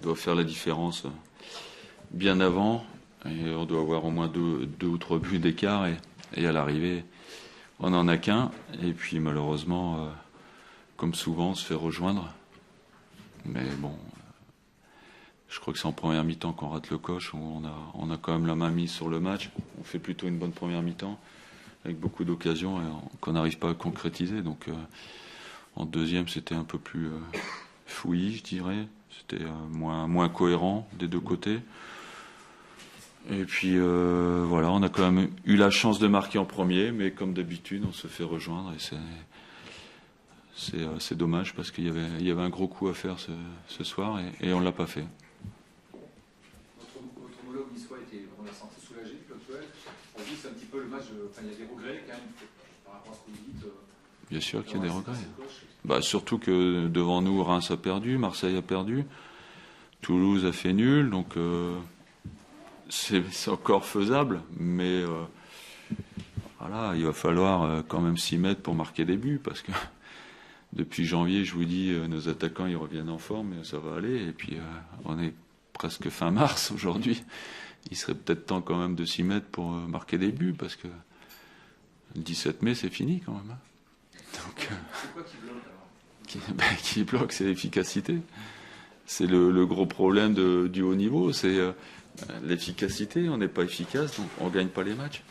doit faire la différence bien avant. Et on doit avoir au moins deux ou trois buts d'écart. Et à l'arrivée, on n'en a qu'un. Et puis malheureusement, comme souvent, on se fait rejoindre. Mais bon, je crois que c'est en première mi-temps qu'on rate le coche, où on a quand même la main mise sur le match. On fait plutôt une bonne première mi-temps, avec beaucoup d'occasions, et qu'on n'arrive pas à concrétiser. Donc en deuxième, c'était un peu plus fouillis, je dirais. C'était moins cohérent des deux côtés. Et puis voilà, on a quand même eu la chance de marquer en premier, mais comme d'habitude, on se fait rejoindre, et c'est dommage, parce qu'il y avait un gros coup à faire ce soir, et on ne l'a pas fait. Votre homologue niçois était, on l'a senti soulagé, Claude Puel. Pour vous, c'est un petit peu le match, il y a des regrets quand même par rapport à ce que vous dites. Bien sûr qu'il y a des regrets. Surtout que devant nous, Reims a perdu, Marseille a perdu, Toulouse a fait nul, donc c'est encore faisable, mais voilà, il va falloir quand même s'y mettre pour marquer des buts, parce que depuis janvier, je vous dis, nos attaquants ils reviennent en forme, et ça va aller. Et puis on est presque fin mars aujourd'hui. Il serait peut-être temps quand même de s'y mettre pour marquer des buts, parce que le 17 mai, c'est fini quand même. Donc, c'est quoi qui bloque alors qui bloque, c'est l'efficacité. C'est le gros problème du haut niveau, c'est l'efficacité. On n'est pas efficace, donc on ne gagne pas les matchs.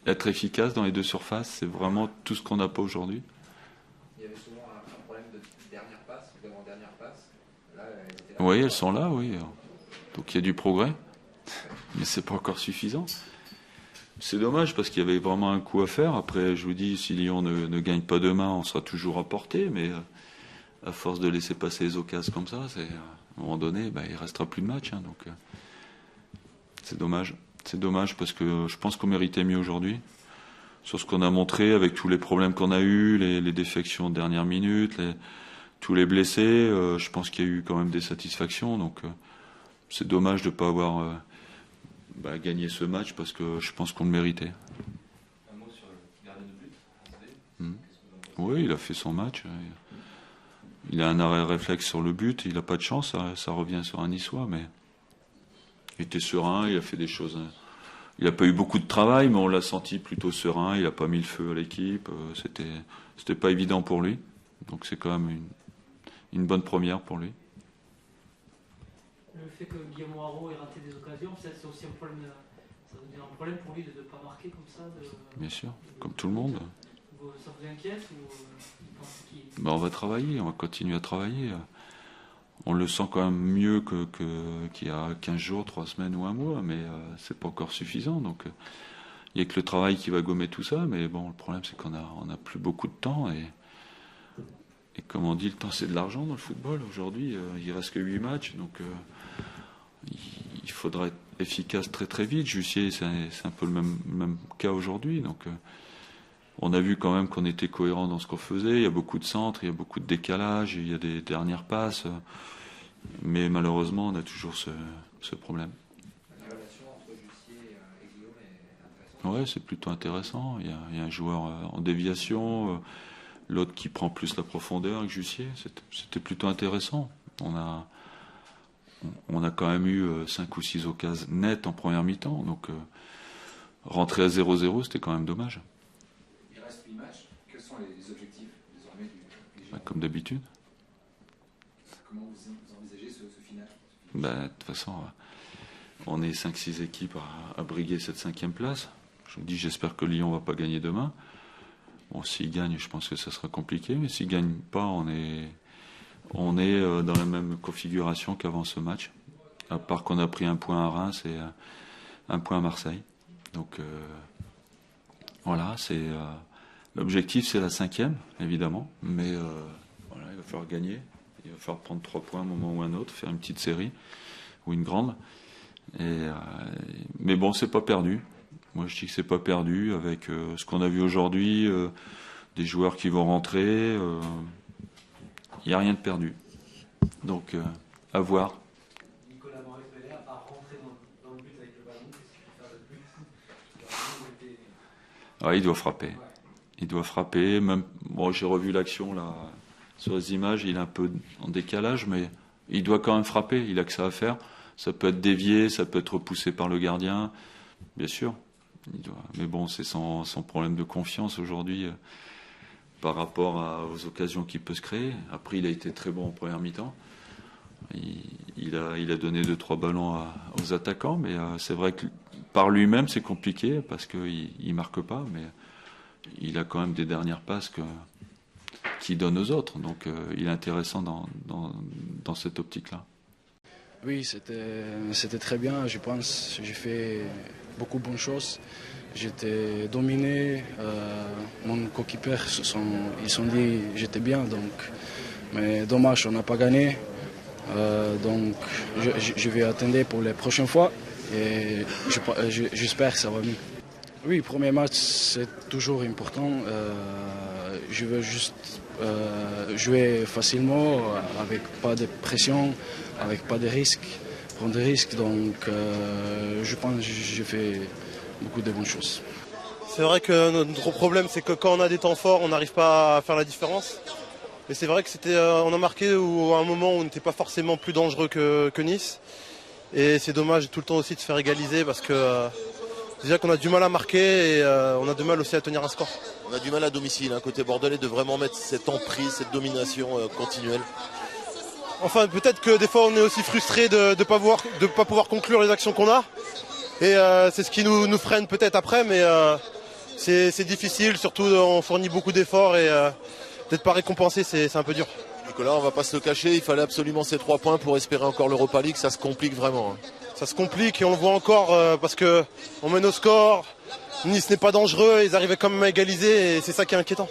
Être efficace dans les deux surfaces, c'est vraiment tout ce qu'on n'a pas aujourd'hui. Il y avait souvent un problème de dernière passe, devant dernière passe. Là, oui, elles sont là, oui. Donc il y a du progrès, mais c'est pas encore suffisant. C'est dommage, parce qu'il y avait vraiment un coup à faire. Après, je vous dis, si Lyon ne gagne pas demain, on sera toujours à portée, mais à force de laisser passer les occasions comme ça, à un moment donné, il ne restera plus de match. Donc c'est dommage. C'est dommage, parce que je pense qu'on méritait mieux aujourd'hui. Sur ce qu'on a montré, avec tous les problèmes qu'on a eus, les défections de dernière minute, tous les blessés, je pense qu'il y a eu quand même des satisfactions. Donc c'est dommage de ne pas avoir gagné ce match, parce que je pense qu'on le méritait. Un mot sur le gardien de but. Oui, il a fait son match. Il a un arrêt réflexe sur le but. Il n'a pas de chance, ça revient sur un Niçois, mais il était serein, il a fait des choses. Il n'a pas eu beaucoup de travail, mais on l'a senti plutôt serein. Il n'a pas mis le feu à l'équipe. C'était pas évident pour lui. Donc c'est quand même une bonne première pour lui. Le fait que Guillermo Haro ait raté des occasions, c'est aussi un problème. Ça veut dire un problème pour lui de ne pas marquer comme ça. Bien sûr, comme tout le monde. Ça vous inquiète ou on va travailler, on va continuer à travailler. On le sent quand même mieux qu'il y a 15 jours, 3 semaines ou un mois, mais c'est pas encore suffisant. Donc il n'y a que le travail qui va gommer tout ça, mais bon, le problème c'est qu'on a plus beaucoup de temps, et comme on dit, le temps c'est de l'argent dans le football. Aujourd'hui, il reste que 8 matchs, donc il faudra être efficace très très vite. Jussier, c'est un peu le même cas aujourd'hui, donc on a vu quand même qu'on était cohérent dans ce qu'on faisait. Il y a beaucoup de centres, il y a beaucoup de décalage, il y a des dernières passes, mais malheureusement on a toujours ce problème. La relation entre Jussier et Guillaume est intéressante. Ouais, c'est plutôt intéressant. Il y a un joueur en déviation, l'autre qui prend plus la profondeur que Jussier. C'était plutôt intéressant. On a quand même eu 5 ou 6 occasions nettes en première mi-temps, donc rentrer à 0-0, c'était quand même dommage. Il reste 8 matchs. Quels sont les objectifs désormais du Comme d'habitude. Comment vous envisagez ce final? De toute façon, on est 5-6 équipes à briguer cette 5e place. Je vous dis, j'espère que Lyon ne va pas gagner demain. Bon, s'il gagne, je pense que ça sera compliqué, mais s'il ne gagne pas, on est dans la même configuration qu'avant ce match, à part qu'on a pris un point à Reims et un point à Marseille. Donc voilà, l'objectif, c'est la 5e, évidemment, mais voilà, il va falloir gagner. Il va falloir prendre 3 points à un moment ou un autre, faire une petite série ou une grande. Mais bon, c'est pas perdu. Moi, je dis que c'est pas perdu avec ce qu'on a vu aujourd'hui, des joueurs qui vont rentrer. Il n'y a rien de perdu. Donc, à voir. Nicolas Maurice-Bellay n'a pas rentré dans le but avec le ballon. Qu'est-ce qu'il peut faire de but? Ouais, il doit frapper. Il doit frapper. Même, bon, j'ai revu l'action là sur les images. Il est un peu en décalage, mais il doit quand même frapper, il a que ça à faire. Ça peut être dévié, ça peut être repoussé par le gardien, bien sûr. Mais bon, c'est son problème de confiance aujourd'hui par rapport aux occasions qu'il peut se créer. Après, il a été très bon en première mi-temps. Il a donné 2-3 ballons aux attaquants, mais c'est vrai que par lui-même, c'est compliqué parce qu'il ne marque pas, mais il a quand même des dernières passes qu'il donne aux autres. Donc, il est intéressant dans cette optique-là. Oui, c'était très bien, je pense. J'ai fait beaucoup de bonnes choses. J'étais dominé. Mon coéquipier, ils sont dit que j'étais bien. Mais dommage, on n'a pas gagné. Donc je vais attendre pour les prochaines fois. Et j'espère que ça va mieux. Oui, premier match, c'est toujours important. Je veux juste jouer facilement, avec pas de pression, avec pas de risques, prendre des risques. Donc je pense que j'ai fait beaucoup de bonnes choses. C'est vrai que notre problème, c'est que quand on a des temps forts, on n'arrive pas à faire la différence. Mais c'est vrai que on a marqué à un moment où on n'était pas forcément plus dangereux que Nice. Et c'est dommage tout le temps aussi de se faire égaliser parce que déjà qu'on a du mal à marquer et on a du mal aussi à tenir un score. On a du mal à domicile, côté bordelais, de vraiment mettre cette emprise, cette domination continuelle. Enfin, peut-être que des fois on est aussi frustré de ne pas pouvoir conclure les actions qu'on a. Et c'est ce qui nous freine peut-être après, mais c'est difficile, surtout on fournit beaucoup d'efforts et d'être pas récompensé, c'est un peu dur. Nicolas, on va pas se le cacher, il fallait absolument ces 3 points pour espérer encore l'Europa League, ça se complique vraiment. Ça se complique et on le voit encore parce qu'on mène au score, Nice n'est pas dangereux, ils arrivaient quand même à égaliser et c'est ça qui est inquiétant.